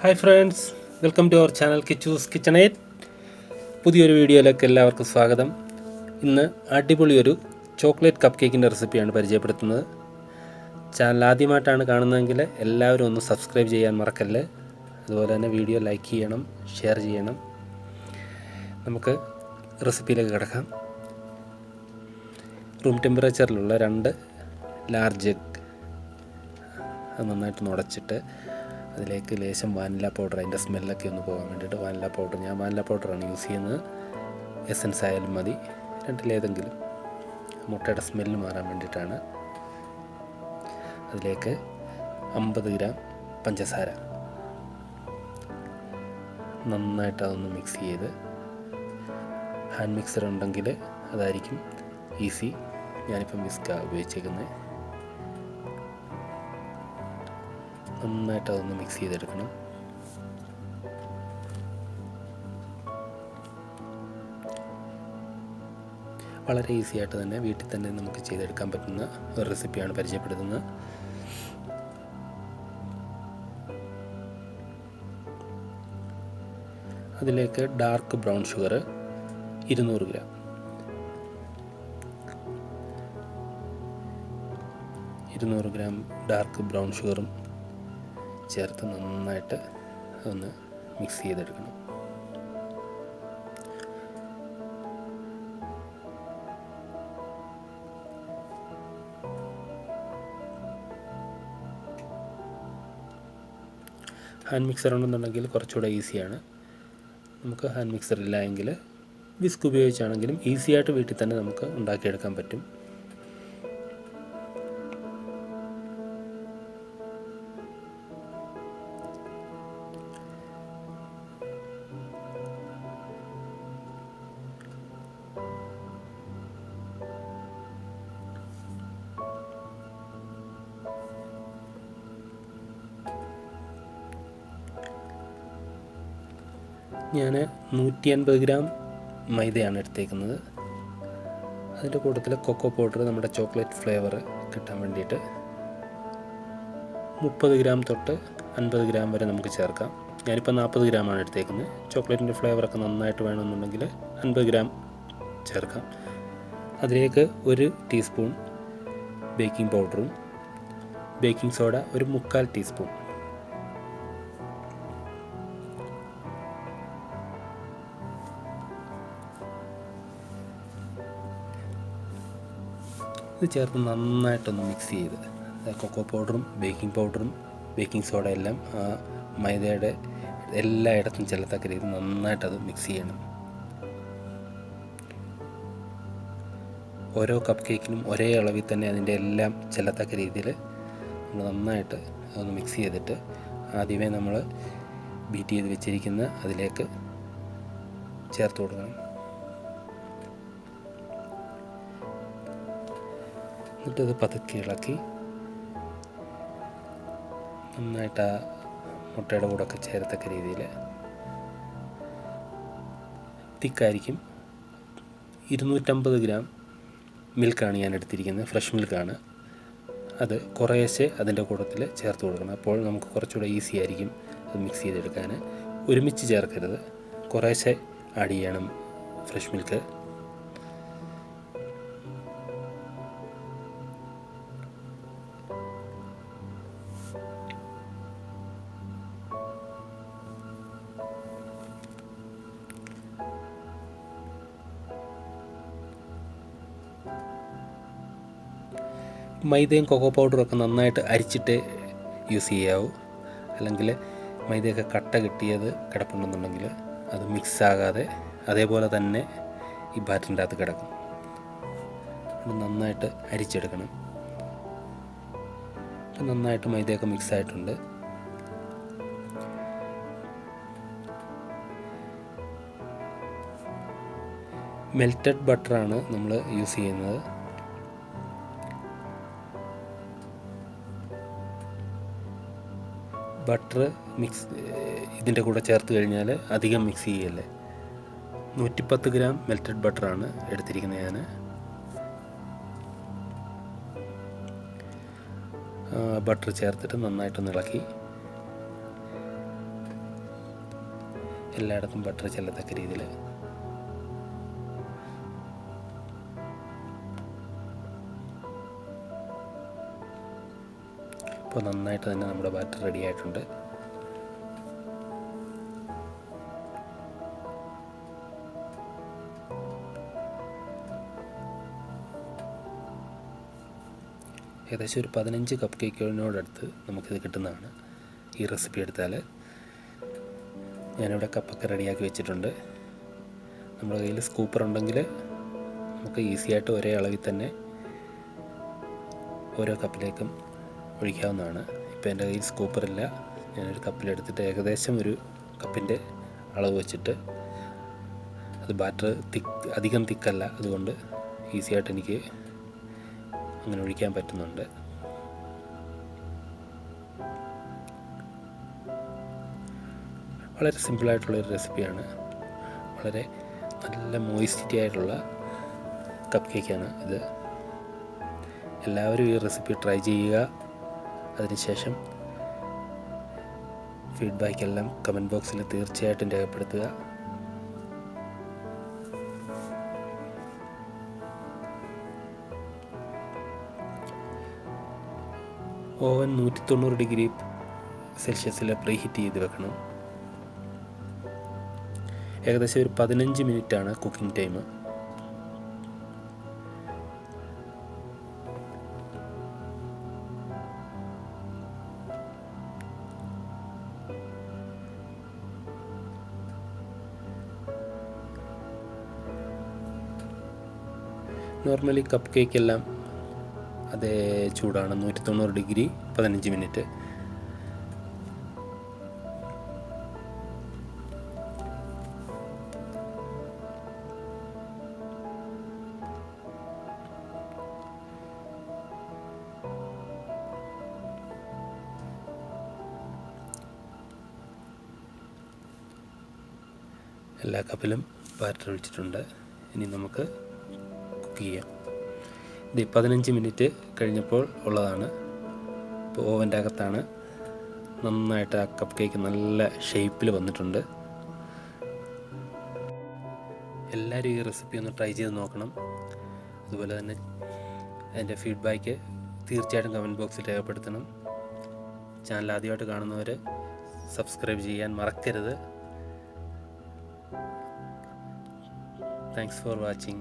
Hi friends, welcome to our channel Kichoose Kichenete. പുതിയൊരു വീഡിയോയിലേക്ക് എല്ലാവർക്കും സ്വാഗതം. ഇന്ന് അടിപൊളി ഒരു ചോക്ലേറ്റ് കപ്പ് കേക്കിൻ്റെ റെസിപ്പിയാണ് പരിചയപ്പെടുത്തുന്നത്. ചാനൽ ആദ്യമായിട്ടാണ് കാണുന്നതെങ്കിൽ എല്ലാവരും ഒന്ന് സബ്സ്ക്രൈബ് ചെയ്യാൻ മറക്കല്ലേ. അതുപോലെ തന്നെ വീഡിയോ ലൈക്ക് ചെയ്യണം, ഷെയർ ചെയ്യണം. നമുക്ക് റെസിപ്പിയിലേക്ക് കിടക്കാം. റൂം ടെമ്പറേച്ചറിലുള്ള 2 ലാർജ് എഗ് അത് നന്നായിട്ട് നുടച്ചിട്ട് അതിലേക്ക് ലേശം വാനില പൗഡർ, അതിൻ്റെ സ്മെല്ലൊക്കെ ഒന്ന് പോകാൻ വേണ്ടിയിട്ട് വാനില പൗഡർ, ഞാൻ വാനില പൗഡറാണ് യൂസ് ചെയ്യുന്നത്. എസൻസ് ആയാലും മതി, രണ്ടിലേതെങ്കിലും. മുട്ടയുടെ സ്മെല്ല് മാറാൻ വേണ്ടിയിട്ടാണ്. അതിലേക്ക് 50 ഗ്രാം പഞ്ചസാര നന്നായിട്ട് അതൊന്ന് മിക്സ് ചെയ്ത്, ഹാൻഡ് മിക്സർ ഉണ്ടെങ്കിൽ അതായിരിക്കും ഈസി. ഞാനിപ്പം വിസ്കാണ് ഉപയോഗിച്ചേക്കുന്നത്. നന്നായിട്ട് അതൊന്ന് മിക്സ് ചെയ്തെടുക്കണം. വളരെ ഈസി ആയിട്ട് തന്നെ വീട്ടിൽ തന്നെ നമുക്ക് ചെയ്തെടുക്കാൻ പറ്റുന്ന ഒരു റെസിപ്പിയാണ് പരിചയപ്പെടുത്തുന്നത്. അതിലേക്ക് dark brown sugar 200 gram, 200 gram dark brown ഷുഗറും ചേർത്ത് നന്നായിട്ട് ഒന്ന് മിക്സ് ചെയ്തെടുക്കണം. ഹാൻഡ് മിക്സർ ഉണ്ടെന്നുണ്ടെങ്കിൽ കുറച്ചുകൂടെ ഈസിയാണ്. നമുക്ക് ഹാൻഡ് മിക്സർ ഇല്ല എങ്കിൽ വിസ്ക് ഉപയോഗിച്ചാണെങ്കിലും ഈസിയായിട്ട് വീട്ടിൽ തന്നെ നമുക്ക് ഉണ്ടാക്കിയെടുക്കാൻ പറ്റും. ഞാൻ 150 ഗ്രാം മൈദയാണ് എടുത്തേക്കുന്നത്. അതിൻ്റെ കൂട്ടത്തിൽ കൊക്കോ പൗഡർ, നമ്മുടെ ചോക്ലേറ്റ് ഫ്ലേവർ കിട്ടാൻ വേണ്ടിയിട്ട് 30 ഗ്രാം തൊട്ട് 50 ഗ്രാം വരെ നമുക്ക് ചേർക്കാം. ഞാനിപ്പോൾ 40 ഗ്രാമാണ് എടുത്തേക്കുന്നത്. ചോക്ലേറ്റിൻ്റെ ഫ്ലേവറൊക്കെ നന്നായിട്ട് വേണമെന്നുണ്ടെങ്കിൽ 50 ഗ്രാം ചേർക്കാം. അതിലേക്ക് 1 ടീസ്പൂൺ ബേക്കിംഗ് പൗഡറും ബേക്കിംഗ് സോഡ 1/4 ടീസ്പൂൺ, ഇത് ചേർത്ത് നന്നായിട്ടൊന്ന് മിക്സ് ചെയ്ത്, കൊക്കോ പൗഡറും ബേക്കിംഗ് സോഡ എല്ലാം ആ മൈദയുടെ എല്ലായിടത്തും ചെല്ലത്തക്ക രീതിയിൽ നന്നായിട്ടത് മിക്സ് ചെയ്യണം. ഓരോ കപ്പ് കേക്കിനും ഒരേ അളവിൽ തന്നെ അതിൻ്റെ എല്ലാം ചെല്ലത്തക്ക രീതിയിൽ നമ്മൾ നന്നായിട്ട് അതൊന്ന് മിക്സ് ചെയ്തിട്ട് ആദ്യമേ നമ്മൾ ബീറ്റ് ചെയ്ത് വെച്ചിരിക്കുന്ന അതിലേക്ക് ചേർത്ത് കൊടുക്കണം. എന്നിട്ടത് പതുക്കെ ഇളക്കി നന്നായിട്ട് ആ മുട്ടയുടെ കൂടെയൊക്കെ ചേരത്തക്ക രീതിയിൽ തിക്കായിരിക്കും. 250 ഗ്രാം മിൽക്കാണ് ഞാൻ എടുത്തിരിക്കുന്നത്, ഫ്രഷ് മിൽക്കാണ്. അത് കുറേശ്ശെ അതിൻ്റെ കൂട്ടത്തിൽ ചേർത്ത് കൊടുക്കണം. അപ്പോൾ നമുക്ക് കുറച്ചുകൂടെ ഈസി ആയിരിക്കും അത് മിക്സ് ചെയ്തെടുക്കാൻ. ഒരുമിച്ച് ചേർക്കരുത്, കുറേശ്ശെ ആഡ് ചെയ്യണം ഫ്രഷ് മിൽക്ക്. മൈദയും കൊക്കോ പൗഡറൊക്കെ നന്നായിട്ട് അരിച്ചിട്ട് യൂസ് ചെയ്യാവൂ. അല്ലെങ്കിൽ മൈദയൊക്കെ കട്ട കിട്ടിയത് കിടപ്പുണ്ടെന്നുണ്ടെങ്കിൽ അത് മിക്സ് ആകാതെ അതേപോലെ തന്നെ ഈ ബാറ്ററിൻ്റെ അകത്ത് കിടക്കും. അത് നന്നായിട്ട് അരിച്ചെടുക്കണം. അപ്പം നന്നായിട്ട് മൈദയൊക്കെ മിക്സ് ആയിട്ടുണ്ട്. മെൽറ്റഡ് ബട്ടറാണ് നമ്മൾ യൂസ് ചെയ്യുന്നത്. ബട്ടർ മിക്സ് ഇതിൻ്റെ കൂടെ ചേർത്ത് കഴിഞ്ഞാൽ അധികം മിക്സ് ചെയ്യല്ലേ. 110 ഗ്രാം മെൽറ്റഡ് ബട്ടറാണ് എടുത്തിരിക്കുന്നത് ഞാൻ. ബട്ടർ ചേർത്തിട്ട് നന്നായിട്ടൊന്ന് ഇളക്കി എല്ലായിടത്തും ബട്ടർ ചെല്ലത്തക്ക രീതിയിൽ. ഇപ്പോൾ നന്നായിട്ട് തന്നെ നമ്മുടെ ബാറ്റർ റെഡി ആയിട്ടുണ്ട്. ഏകദേശം ഒരു 15 കപ്പ് കേക്കിനോടടുത്ത് നമുക്കിത് കിട്ടുന്നതാണ് ഈ റെസിപ്പി എടുത്താൽ. ഞാനിവിടെ കപ്പൊക്കെ റെഡിയാക്കി വെച്ചിട്ടുണ്ട്. നമ്മുടെ കയ്യിൽ സ്കൂപ്പർ ഉണ്ടെങ്കിൽ നമുക്ക് ഈസി ആയിട്ട് ഒരേ അളവിൽ തന്നെ ഓരോ കപ്പിലേക്കും ഒഴിക്കാവുന്നതാണ്. ഇപ്പോൾ എൻ്റെ കയ്യിൽ സ്കൂപ്പറില്ല. ഞാനൊരു കപ്പിലെടുത്തിട്ട് ഏകദേശം ഒരു കപ്പിൻ്റെ അളവ് വെച്ചിട്ട്, അത് ബാറ്റർ അധികം തിക്കല്ല, അതുകൊണ്ട് ഈസി ആയിട്ട് എനിക്ക് അങ്ങനെ ഒഴിക്കാൻ പറ്റുന്നുണ്ട്. വളരെ സിമ്പിളായിട്ടുള്ളൊരു റെസിപ്പിയാണ്. വളരെ നല്ല മോയിസ്റ്റി ആയിട്ടുള്ള കപ്പ് കേക്കാണ് ഇത്. എല്ലാവരും ഈ റെസിപ്പി ട്രൈ ചെയ്യുക. അതിനുശേഷം ഫീഡ്ബാക്കെല്ലാം കമൻറ്റ് ബോക്സിൽ തീർച്ചയായിട്ടും രേഖപ്പെടുത്തുക. ഓവൻ 190 ഡിഗ്രി സെൽഷ്യസിൽ പ്രീഹീറ്റ് ചെയ്ത് വെക്കണം. ഏകദേശം ഒരു 15 മിനിറ്റാണ് കുക്കിംഗ് ടൈം. നോർമലി കപ്പ് കേക്കെല്ലാം അതേ ചൂടാണ്, 190 ഡിഗ്രി 15 മിനിറ്റ്. എല്ലാ കപ്പിലും ബാറ്റർ ഒഴിച്ചിട്ടുണ്ട്. ഇനി നമുക്ക് കുക്ക് ചെയ്യാം. ഇത് 15 മിനിറ്റ് കഴിഞ്ഞപ്പോൾ ഉള്ളതാണ്. ഇപ്പോൾ ഓവൻ്റെ അകത്താണ്. നന്നായിട്ട് ആ കപ്പ് കേക്ക് നല്ല ഷേപ്പിൽ വന്നിട്ടുണ്ട്. എല്ലാവരും ഈ റെസിപ്പി ഒന്ന് ട്രൈ ചെയ്ത് നോക്കണം. അതുപോലെ തന്നെ അതിൻ്റെ ഫീഡ്ബാക്ക് തീർച്ചയായിട്ടും കമൻറ്റ് ബോക്സിൽ രേഖപ്പെടുത്തണം. ചാനൽ ആദ്യമായിട്ട് കാണുന്നവർ സബ്സ്ക്രൈബ് ചെയ്യാൻ മറക്കരുത്. Thanks for watching.